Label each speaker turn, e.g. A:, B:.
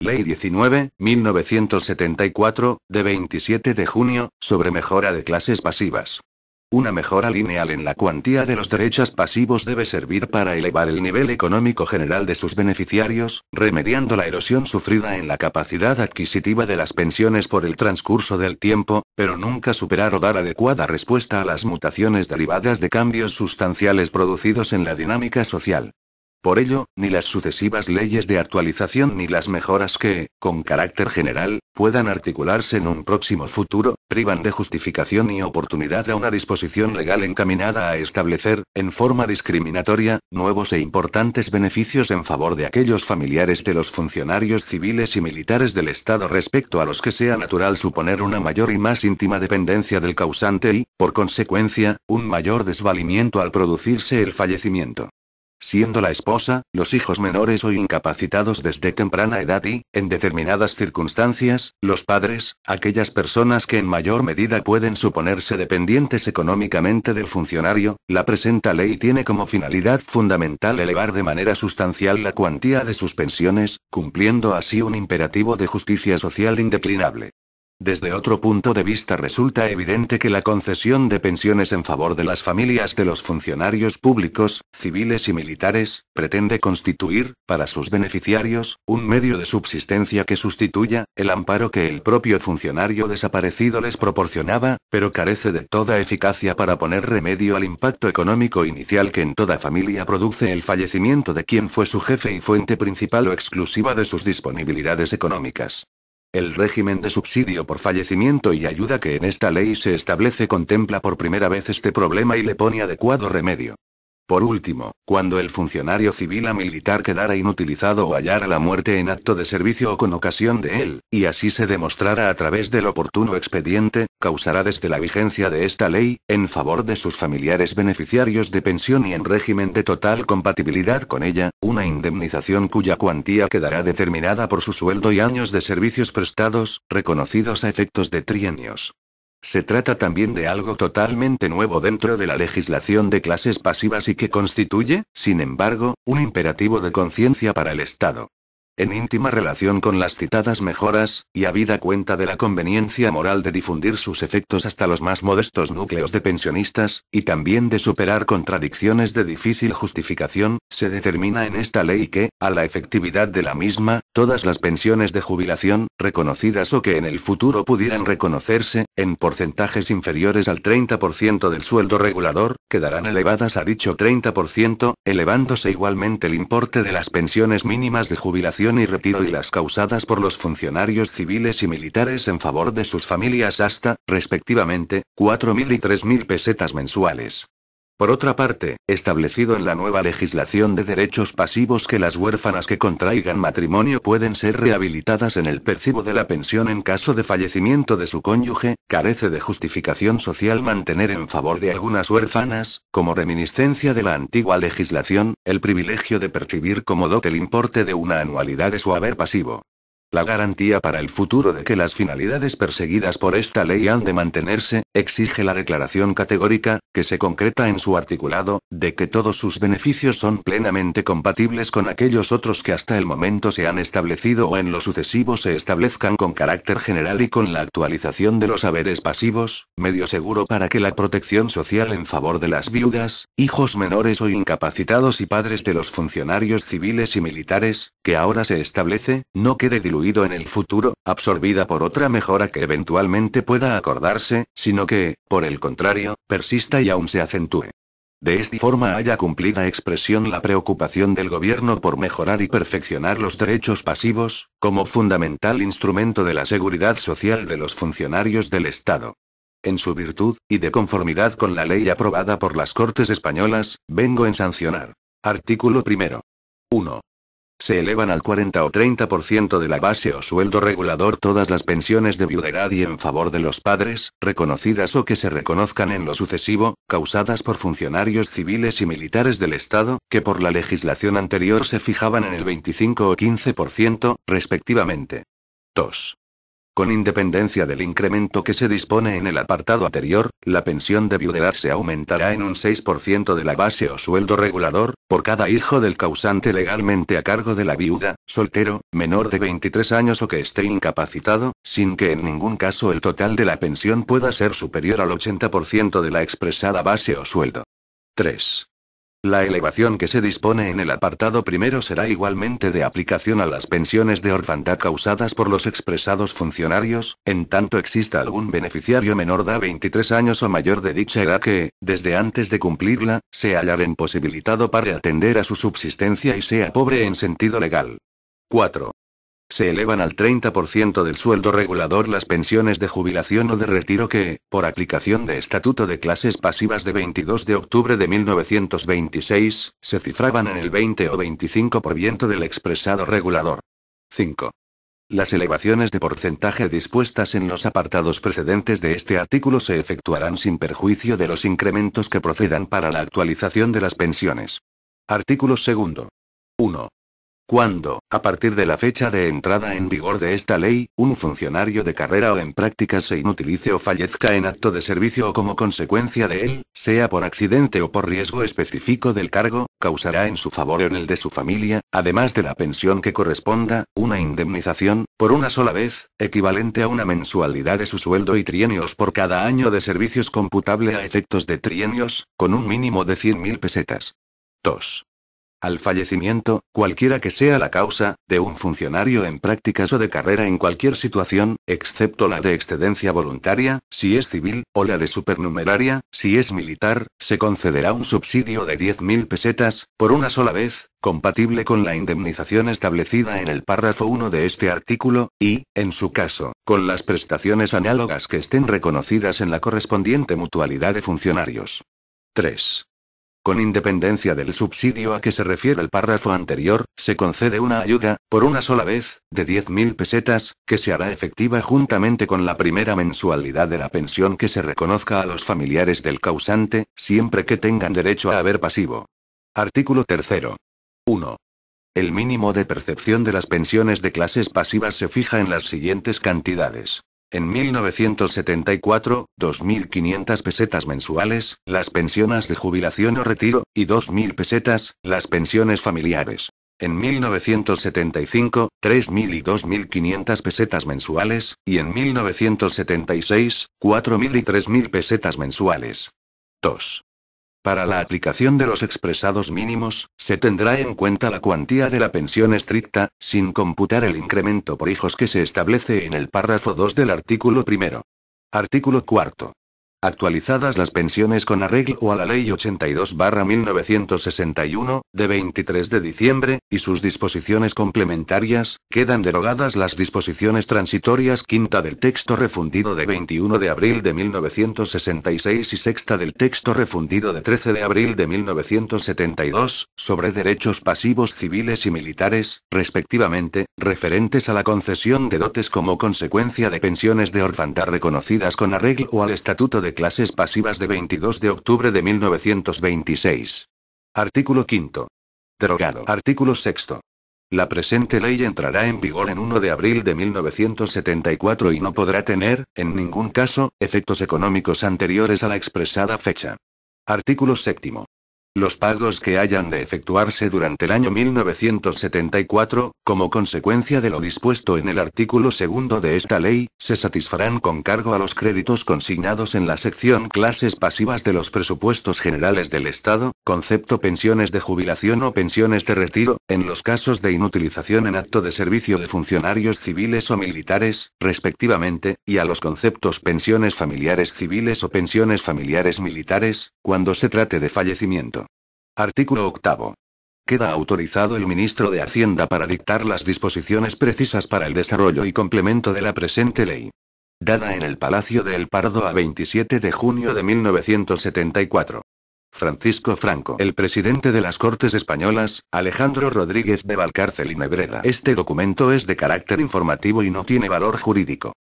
A: Ley 19.1974, de 27 de junio, sobre mejora de clases pasivas. Una mejora lineal en la cuantía de los derechos pasivos debe servir para elevar el nivel económico general de sus beneficiarios, remediando la erosión sufrida en la capacidad adquisitiva de las pensiones por el transcurso del tiempo, pero nunca superar o dar adecuada respuesta a las mutaciones derivadas de cambios sustanciales producidos en la dinámica social. Por ello, ni las sucesivas leyes de actualización ni las mejoras que, con carácter general, puedan articularse en un próximo futuro, privan de justificación y oportunidad a una disposición legal encaminada a establecer, en forma discriminatoria, nuevos e importantes beneficios en favor de aquellos familiares de los funcionarios civiles y militares del Estado respecto a los que sea natural suponer una mayor y más íntima dependencia del causante y, por consecuencia, un mayor desvalimiento al producirse el fallecimiento. Siendo la esposa, los hijos menores o incapacitados desde temprana edad y, en determinadas circunstancias, los padres, aquellas personas que en mayor medida pueden suponerse dependientes económicamente del funcionario, la presente ley tiene como finalidad fundamental elevar de manera sustancial la cuantía de sus pensiones, cumpliendo así un imperativo de justicia social indeclinable. Desde otro punto de vista resulta evidente que la concesión de pensiones en favor de las familias de los funcionarios públicos, civiles y militares, pretende constituir, para sus beneficiarios, un medio de subsistencia que sustituya el amparo que el propio funcionario desaparecido les proporcionaba, pero carece de toda eficacia para poner remedio al impacto económico inicial que en toda familia produce el fallecimiento de quien fue su jefe y fuente principal o exclusiva de sus disponibilidades económicas. El régimen de subsidio por fallecimiento y ayuda que en esta ley se establece contempla por primera vez este problema y le pone adecuado remedio. Por último, cuando el funcionario civil o militar quedara inutilizado o hallara la muerte en acto de servicio o con ocasión de él, y así se demostrara a través del oportuno expediente, causará desde la vigencia de esta ley, en favor de sus familiares beneficiarios de pensión y en régimen de total compatibilidad con ella, una indemnización cuya cuantía quedará determinada por su sueldo y años de servicios prestados, reconocidos a efectos de trienios. Se trata también de algo totalmente nuevo dentro de la legislación de clases pasivas y que constituye, sin embargo, un imperativo de conciencia para el Estado. En íntima relación con las citadas mejoras, y habida cuenta de la conveniencia moral de difundir sus efectos hasta los más modestos núcleos de pensionistas, y también de superar contradicciones de difícil justificación, se determina en esta ley que, a la efectividad de la misma, todas las pensiones de jubilación, reconocidas o que en el futuro pudieran reconocerse, en porcentajes inferiores al 30% del sueldo regulador, quedarán elevadas a dicho 30%, elevándose igualmente el importe de las pensiones mínimas de jubilación y retiro y las causadas por los funcionarios civiles y militares en favor de sus familias hasta, respectivamente, 4.000 y 3.000 pesetas mensuales. Por otra parte, establecido en la nueva legislación de derechos pasivos que las huérfanas que contraigan matrimonio pueden ser rehabilitadas en el percibo de la pensión en caso de fallecimiento de su cónyuge, carece de justificación social mantener en favor de algunas huérfanas, como reminiscencia de la antigua legislación, el privilegio de percibir como dote el importe de una anualidad de su haber pasivo. La garantía para el futuro de que las finalidades perseguidas por esta ley han de mantenerse, exige la declaración categórica, que se concreta en su articulado, de que todos sus beneficios son plenamente compatibles con aquellos otros que hasta el momento se han establecido o en lo sucesivo se establezcan con carácter general y con la actualización de los haberes pasivos, medio seguro para que la protección social en favor de las viudas, hijos menores o incapacitados y padres de los funcionarios civiles y militares, que ahora se establece, no quede diluida en el futuro, absorbida por otra mejora que eventualmente pueda acordarse, sino que, por el contrario, persista y aún se acentúe. De esta forma haya cumplida expresión la preocupación del Gobierno por mejorar y perfeccionar los derechos pasivos, como fundamental instrumento de la seguridad social de los funcionarios del Estado. En su virtud, y de conformidad con la ley aprobada por las Cortes Españolas, vengo en sancionar. Artículo primero. 1. Se elevan al 40 o 30% de la base o sueldo regulador todas las pensiones de viudedad y en favor de los padres, reconocidas o que se reconozcan en lo sucesivo, causadas por funcionarios civiles y militares del Estado, que por la legislación anterior se fijaban en el 25 o 15%, respectivamente. 2. Con independencia del incremento que se dispone en el apartado anterior, la pensión de viudedad se aumentará en un 6% de la base o sueldo regulador, por cada hijo del causante legalmente a cargo de la viuda, soltero, menor de 23 años o que esté incapacitado, sin que en ningún caso el total de la pensión pueda ser superior al 80% de la expresada base o sueldo. 3. La elevación que se dispone en el apartado primero será igualmente de aplicación a las pensiones de orfandad causadas por los expresados funcionarios, en tanto exista algún beneficiario menor de 23 años o mayor de dicha edad que, desde antes de cumplirla, se hallara imposibilitado para atender a su subsistencia y sea pobre en sentido legal. 4. Se elevan al 30% del sueldo regulador las pensiones de jubilación o de retiro que, por aplicación de Estatuto de Clases Pasivas de 22 de octubre de 1926, se cifraban en el 20 o 25% del expresado regulador. 5. Las elevaciones de porcentaje dispuestas en los apartados precedentes de este artículo se efectuarán sin perjuicio de los incrementos que procedan para la actualización de las pensiones. Artículo 2. 1. Cuando, a partir de la fecha de entrada en vigor de esta ley, un funcionario de carrera o en prácticas se inutilice o fallezca en acto de servicio o como consecuencia de él, sea por accidente o por riesgo específico del cargo, causará en su favor o en el de su familia, además de la pensión que corresponda, una indemnización, por una sola vez, equivalente a una mensualidad de su sueldo y trienios por cada año de servicios computable a efectos de trienios, con un mínimo de 100.000 pesetas. 2. Al fallecimiento, cualquiera que sea la causa, de un funcionario en prácticas o de carrera en cualquier situación, excepto la de excedencia voluntaria, si es civil, o la de supernumeraria, si es militar, se concederá un subsidio de 10.000 pesetas, por una sola vez, compatible con la indemnización establecida en el párrafo 1 de este artículo, y, en su caso, con las prestaciones análogas que estén reconocidas en la correspondiente mutualidad de funcionarios. 3. Con independencia del subsidio a que se refiere el párrafo anterior, se concede una ayuda, por una sola vez, de 10.000 pesetas, que se hará efectiva juntamente con la primera mensualidad de la pensión que se reconozca a los familiares del causante, siempre que tengan derecho a haber pasivo. Artículo 3. 1. El mínimo de percepción de las pensiones de clases pasivas se fija en las siguientes cantidades. En 1974, 2.500 pesetas mensuales, las pensiones de jubilación o retiro, y 2.000 pesetas, las pensiones familiares. En 1975, 3.000 y 2.500 pesetas mensuales, y en 1976, 4.000 y 3.000 pesetas mensuales. 2. Para la aplicación de los expresados mínimos, se tendrá en cuenta la cuantía de la pensión estricta, sin computar el incremento por hijos que se establece en el párrafo 2 del artículo 1. Artículo 4. Actualizadas las pensiones con arreglo a la Ley 82/1961, de 23 de diciembre, y sus disposiciones complementarias, quedan derogadas las disposiciones transitorias quinta del texto refundido de 21 de abril de 1966 y sexta del texto refundido de 13 de abril de 1972, sobre derechos pasivos civiles y militares, respectivamente, referentes a la concesión de dotes como consecuencia de pensiones de orfandad reconocidas con arreglo al Estatuto de Clases Pasivas de 22 de octubre de 1926. Artículo 5. Derogado. Artículo 6. La presente ley entrará en vigor en 1 de abril de 1974 y no podrá tener, en ningún caso, efectos económicos anteriores a la expresada fecha. Artículo 7. Los pagos que hayan de efectuarse durante el año 1974, como consecuencia de lo dispuesto en el artículo 2 de esta ley, se satisfarán con cargo a los créditos consignados en la sección Clases Pasivas de los Presupuestos Generales del Estado, concepto pensiones de jubilación o pensiones de retiro, en los casos de inutilización en acto de servicio de funcionarios civiles o militares, respectivamente, y a los conceptos pensiones familiares civiles o pensiones familiares militares, cuando se trate de fallecimiento. Artículo 8. Queda autorizado el ministro de Hacienda para dictar las disposiciones precisas para el desarrollo y complemento de la presente ley. Dada en el Palacio de El Pardo a 27 de junio de 1974. Francisco Franco. El presidente de las Cortes Españolas, Alejandro Rodríguez de Valcárcel y Nebreda. Este documento es de carácter informativo y no tiene valor jurídico.